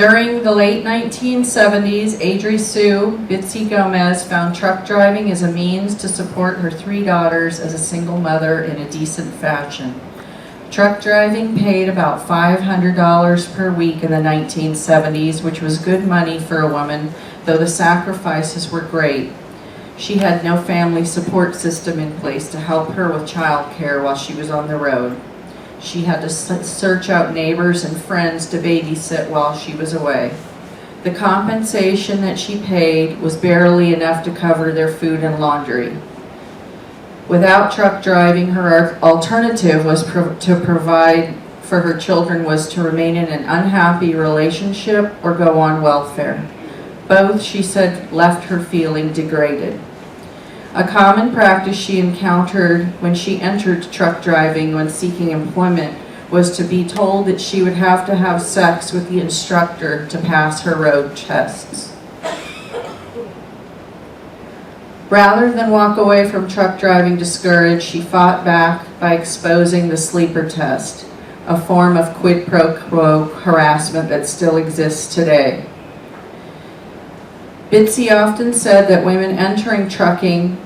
During the late 1970s, Adriesue Bitzy Gomez found truck driving as a means to support her 3 daughters as a single mother in a decent fashion. Truck driving paid about $500 per week in the 1970s, which was good money for a woman, though the sacrifices were great. She had no family support system in place to help her with child care while she was on the road. She had to search out neighbors and friends to babysit while she was away. The compensation that she paid was barely enough to cover their food and laundry. Without truck driving, her alternative was to provide for her children was to remain in an unhappy relationship or go on welfare. Both, she said, left her feeling degraded. A common practice she encountered when she entered truck driving when seeking employment was to be told that she would have to have sex with the instructor to pass her road tests. Rather than walk away from truck driving discouraged, she fought back by exposing the sleeper test, a form of quid pro quo harassment that still exists today. Bitzy often said that women entering trucking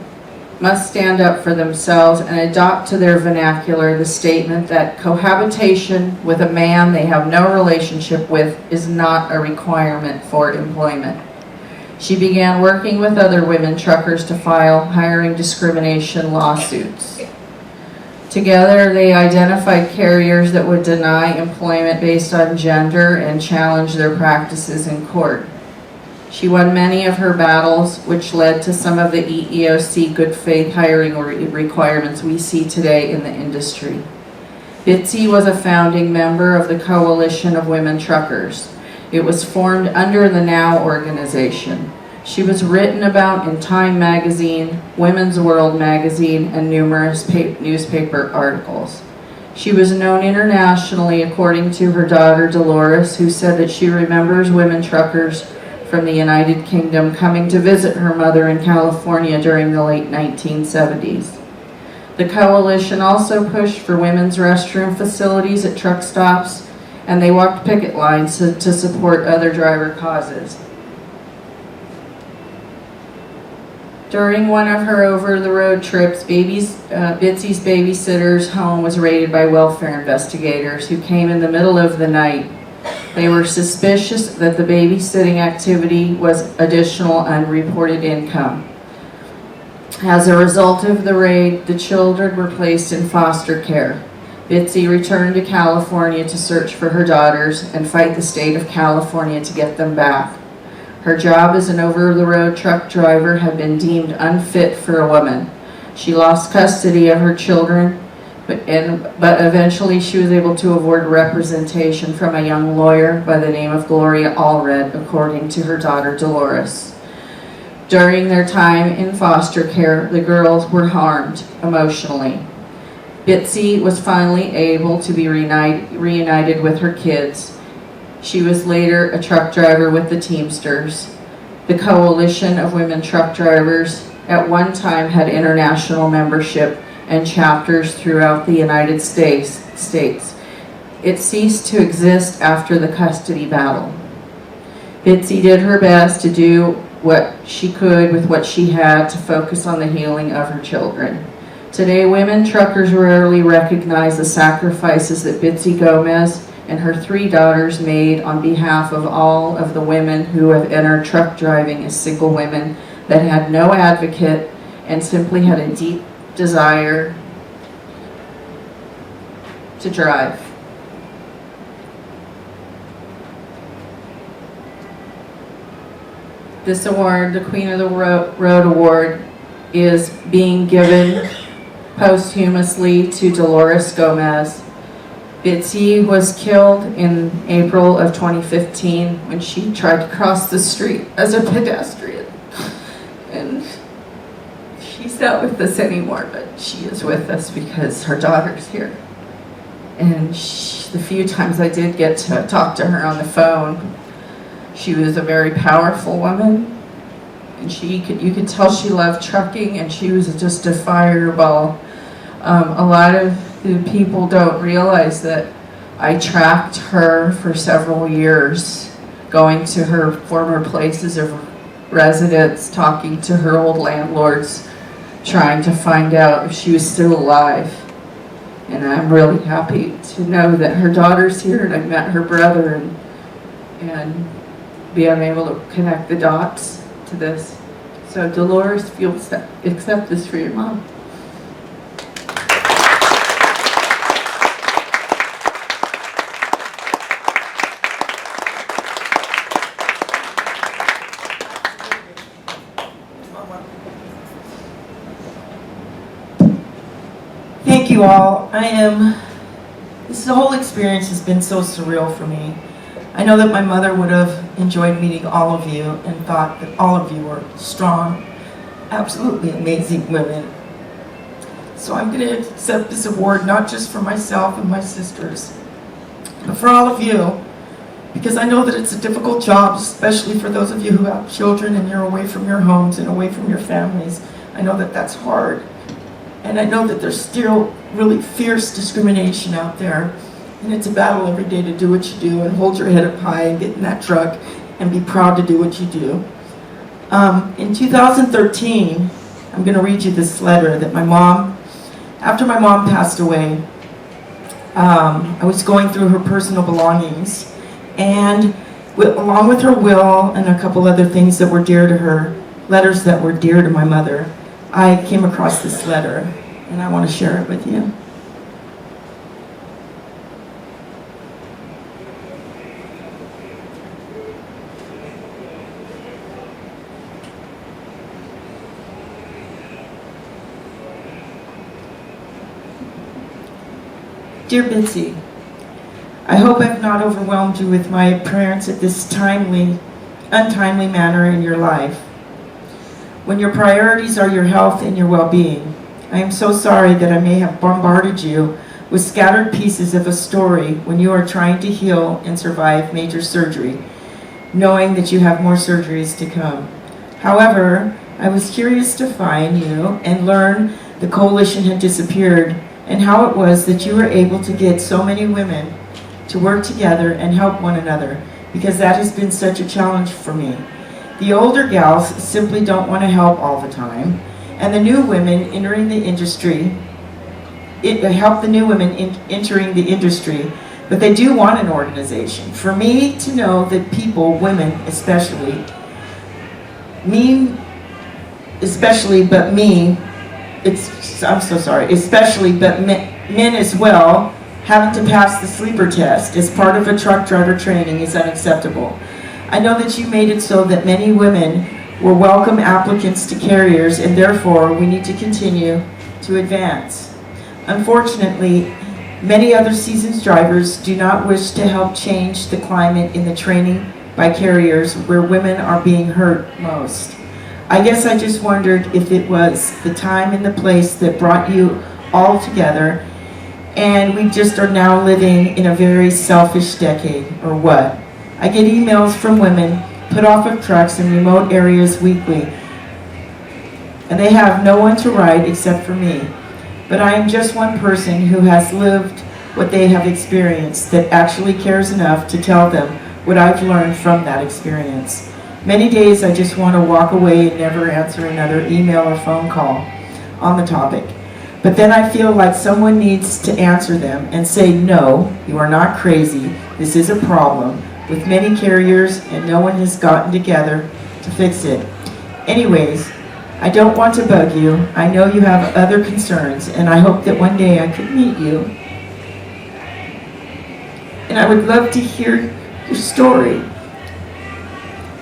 must stand up for themselves and adopt to their vernacular the statement that cohabitation with a man they have no relationship with is not a requirement for employment. She began working with other women truckers to file hiring discrimination lawsuits. Together, they identified carriers that would deny employment based on gender and challenge their practices in court. She won many of her battles, which led to some of the EEOC good faith hiring requirements we see today in the industry. Bitzy was a founding member of the Coalition of Women Truckers. It was formed under the NOW organization. She was written about in Time magazine, Women's World magazine, and numerous newspaper articles. She was known internationally according to her daughter Dolores, who said that she remembers women truckers from the United Kingdom coming to visit her mother in California during the late 1970s. The coalition also pushed for women's restroom facilities at truck stops, and they walked picket lines to support other driver causes. During one of her over-the-road trips, Bitzy's babysitter's home was raided by welfare investigators who came in the middle of the night. They were suspicious that the babysitting activity was additional unreported income. As a result of the raid, the children were placed in foster care. Bitzy returned to California to search for her daughters and fight the state of California to get them back. Her job as an over-the-road truck driver had been deemed unfit for a woman. She lost custody of her children, but eventually she was able to avoid representation from a young lawyer by the name of Gloria Allred, according to her daughter Dolores. During their time in foster care, the girls were harmed emotionally. Bitzy was finally able to be reunited with her kids. She was later a truck driver with the Teamsters. The Coalition of Women Truck Drivers at one time had international membership and chapters throughout the United States. It ceased to exist after the custody battle. Bitzy did her best to do what she could with what she had to focus on the healing of her children. Today, women truckers rarely recognize the sacrifices that Bitzy Gomez and her 3 daughters made on behalf of all of the women who have entered truck driving as single women that had no advocate and simply had a deep desire to drive. This award, the Queen of the Road Award, is being given posthumously to Dolores Gomez. Bitzy was killed in April of 2015 when she tried to cross the street as a pedestrian. And she's not with us anymore, but she is with us because her daughter's here. And the few times I did get to talk to her on the phone, she was a very powerful woman. And you could tell she loved trucking, and she was just a fireball. A lot of the people don't realize that I tracked her for several years, going to her former places of residence, talking to her old landlords, trying to find out if she was still alive. And I'm really happy to know that her daughter's here, and I met her brother, and being able to connect the dots to this. So Dolores, if you'll accept this for your mom. Thank you all. This whole experience has been so surreal for me. I know that my mother would have enjoyed meeting all of you and thought that all of you were strong, absolutely amazing women. So I'm going to accept this award not just for myself and my sisters, but for all of you, because I know that it's a difficult job, especially for those of you who have children and you're away from your homes and away from your families. I know that that's hard. And I know that there's still really fierce discrimination out there. And it's a battle every day to do what you do and hold your head up high and get in that truck and be proud to do what you do. In 2013, I'm going to read you this letter that after my mom passed away, I was going through her personal belongings, and along with her will and a couple other things that were dear to her, letters that were dear to my mother, I came across this letter, and I want to share it with you. Dear Bitzy, I hope I've not overwhelmed you with my appearance at this untimely manner in your life, when your priorities are your health and your well-being. I am so sorry that I may have bombarded you with scattered pieces of a story when you are trying to heal and survive major surgery, knowing that you have more surgeries to come. However, I was curious to find you and learn the coalition had disappeared and how it was that you were able to get so many women to work together and help one another, because that has been such a challenge for me. The older gals simply don't want to help all the time, and the new women entering the industry, help the new women entering the industry, but they do want an organization. For me to know that people, women especially, men as well, having to pass the sleeper test as part of a truck driver training is unacceptable. I know that you made it so that many women were welcome applicants to carriers, and therefore we need to continue to advance. Unfortunately, many other seasoned drivers do not wish to help change the climate in the training by carriers where women are being hurt most. I guess I just wondered if it was the time and the place that brought you all together, and we just are now living in a very selfish decade, or what? I get emails from women put off of trucks in remote areas weekly, and they have no one to write except for me. But I am just one person who has lived what they have experienced, that actually cares enough to tell them what I've learned from that experience. Many days I just want to walk away and never answer another email or phone call on the topic. But then I feel like someone needs to answer them and say, no, you are not crazy. This is a problem with many carriers, and no one has gotten together to fix it. Anyways, I don't want to bug you. I know you have other concerns, and I hope that one day I could meet you. And I would love to hear your story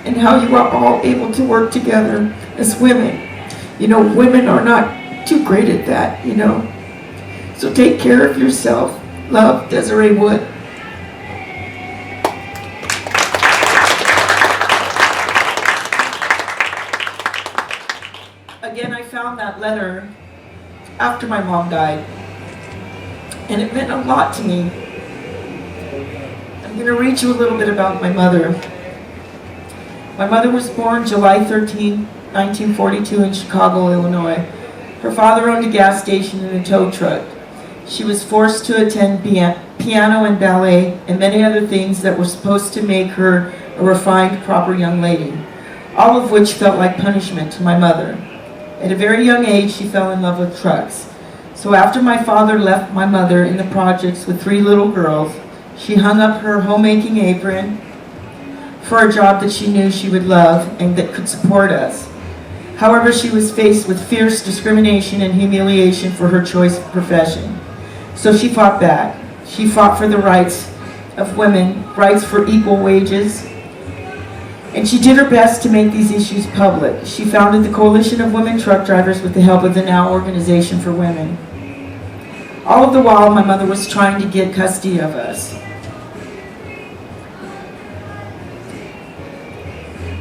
and how you are all able to work together as women. You know, women are not too great at that, you know. So take care of yourself. Love, Desiree Wood. Again, I found that letter after my mom died, and it meant a lot to me. I'm going to read you a little bit about my mother. My mother was born July 13, 1942 in Chicago, Illinois. Her father owned a gas station and a tow truck. She was forced to attend piano and ballet and many other things that were supposed to make her a refined, proper young lady, all of which felt like punishment to my mother. At a very young age, she fell in love with trucks. So after my father left my mother in the projects with 3 little girls, she hung up her homemaking apron for a job that she knew she would love and that could support us. However, she was faced with fierce discrimination and humiliation for her choice of profession. So she fought back. She fought for the rights of women, rights for equal wages, and she did her best to make these issues public. She founded the Coalition of Women Truck Drivers with the help of the NOW Organization for Women. All of the while, my mother was trying to get custody of us.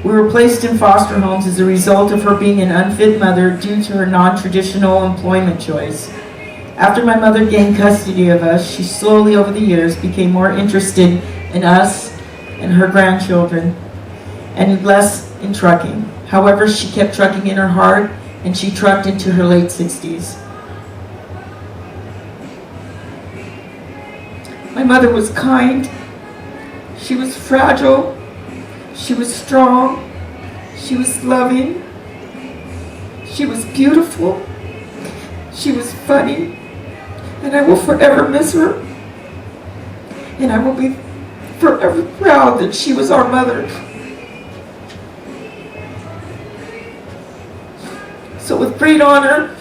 We were placed in foster homes as a result of her being an unfit mother due to her non-traditional employment choice. After my mother gained custody of us, she slowly over the years became more interested in us and her grandchildren and less in trucking. However, she kept trucking in her heart, and she trucked into her late 60s. My mother was kind, she was fragile, she was strong, she was loving, she was beautiful, she was funny, and I will forever miss her. And I will be forever proud that she was our mother. So with great honor,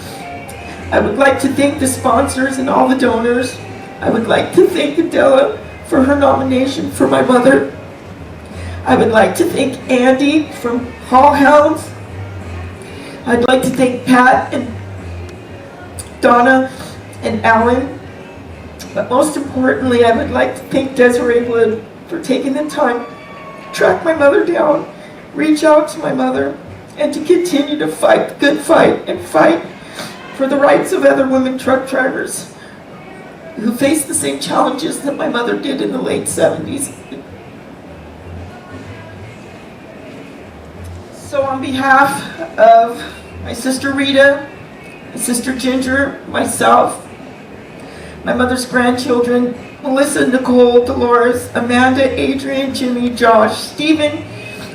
I would like to thank the sponsors and all the donors. I would like to thank Adela for her nomination for my mother. I would like to thank Andy from Hall Hounds. I'd like to thank Pat and Donna and Alan. But most importantly, I would like to thank Desiree Wood for taking the time to track my mother down, reach out to my mother, and to continue to fight the good fight and fight for the rights of other women truck drivers who face the same challenges that my mother did in the late 70s. So on behalf of my sister Rita, my sister Ginger, myself, my mother's grandchildren, Melissa, Nicole, Dolores, Amanda, Adrian, Jimmy, Josh, Stephen,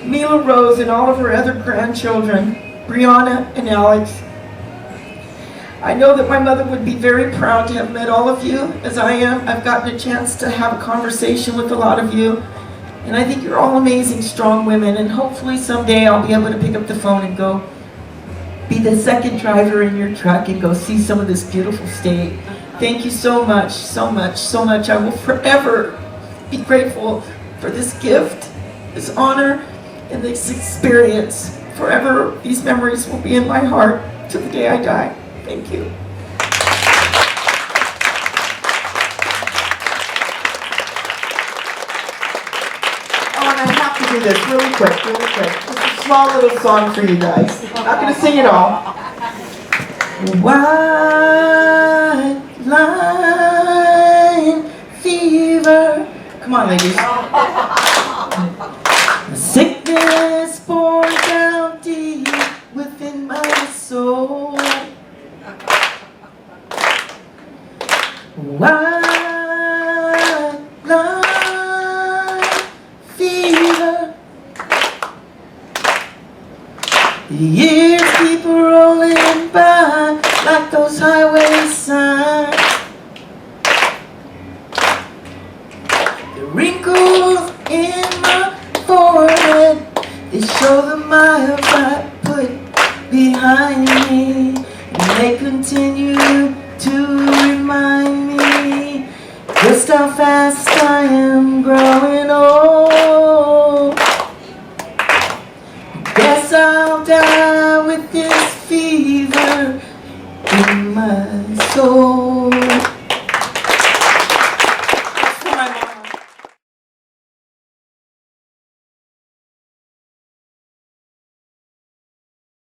Mila Rose, and all of her other grandchildren, Brianna and Alex. I know that my mother would be very proud to have met all of you, as I am. I've gotten a chance to have a conversation with a lot of you, and I think you're all amazing, strong women, and hopefully someday I'll be able to pick up the phone and go be the second driver in your truck and go see some of this beautiful state. Thank you so much, so much, so much. I will forever be grateful for this gift, this honor, and this experience. Forever, these memories will be in my heart till the day I die. Thank you. Oh, and I have to do this really quick, really quick. Just a small little song for you guys. I'm not going to sing it all. White line fever. Come on, ladies. Sickness born down deep within my soul. White line fever. The years keep rolling by like those highway signs. The wrinkles in my forehead, they show the miles I put behind me, and they continue to remind me just how fast I am growing old. Guess I'll die with this fever in my soul.